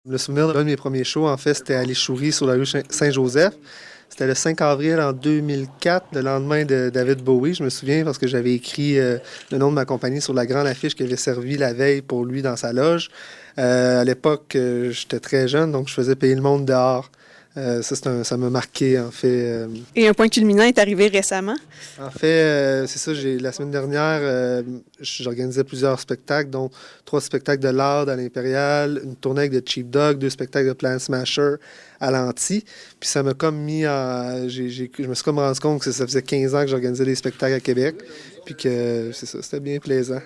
Le souvenir d'un de mes premiers shows, en fait, c'était à l'Échourie sur la rue Saint-Joseph. C'était le 5 avril en 2004, le lendemain de David Bowie. Je me souviens parce que j'avais écrit le nom de ma compagnie sur la grande affiche qui avait servi la veille pour lui dans sa loge. À l'époque, j'étais très jeune, donc je faisais payer le monde dehors. Ça m'a marqué, en fait. Et un point culminant est arrivé récemment. En fait, c'est ça, la semaine dernière, j'organisais plusieurs spectacles, dont 3 spectacles de l'Ard à l'Impérial, une tournée avec de Cheap Dog, 2 spectacles de Plan Smasher à l'Anti. Puis ça m'a comme mis en... je me suis comme rendu compte que ça faisait 15 ans que j'organisais des spectacles à Québec, puis que c'est ça, c'était bien plaisant.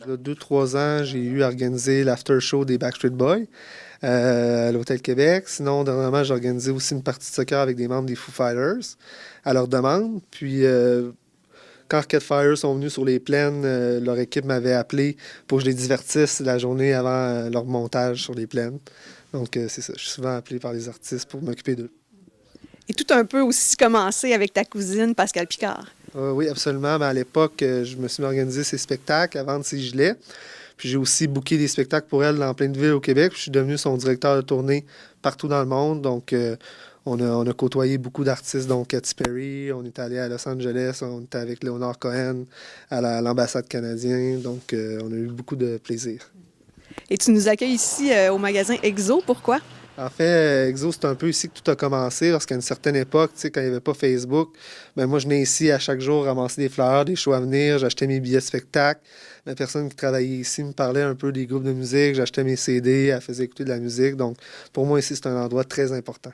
Il y a 2-3 ans, j'ai eu à organiser l'after show des Backstreet Boys à l'Hôtel Québec. Sinon, dernièrement, j'ai organisé aussi une partie de soccer avec des membres des Foo Fighters à leur demande. Puis, quand Arcade Fire sont venus sur les plaines, leur équipe m'avait appelé pour que je les divertisse la journée avant leur montage sur les plaines. Donc, c'est ça. Je suis souvent appelé par les artistes pour m'occuper d'eux. Et tout un peu aussi commencé avec ta cousine Pascal Picard. Oui, absolument. Ben, à l'époque, je me suis mis à organiser ses spectacles, à vendre ses gilets. Puis j'ai aussi booké des spectacles pour elle dans plein de villes au Québec. Puis je suis devenu son directeur de tournée partout dans le monde. Donc, on a côtoyé beaucoup d'artistes, donc Katy Perry. On est allé à Los Angeles. On était avec Leonard Cohen à l'ambassade canadienne. Donc, on a eu beaucoup de plaisir. Et tu nous accueilles ici au magasin Exo. Pourquoi? En fait, Exo, c'est un peu ici que tout a commencé, parce qu'à une certaine époque, tu sais, quand il n'y avait pas Facebook, ben moi, je venais ici à chaque jour ramasser des fleurs, des shows à venir, j'achetais mes billets de spectacle. La personne qui travaillait ici me parlait un peu des groupes de musique, j'achetais mes CD, elle faisait écouter de la musique. Donc, pour moi, ici, c'est un endroit très important.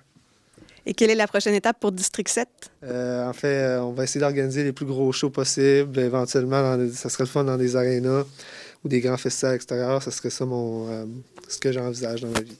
Et quelle est la prochaine étape pour District 7? En fait, on va essayer d'organiser les plus gros shows possibles. Éventuellement, ça serait le fun dans des arénas ou des grands festivals extérieurs. Ce serait ça ce que j'envisage dans ma vie.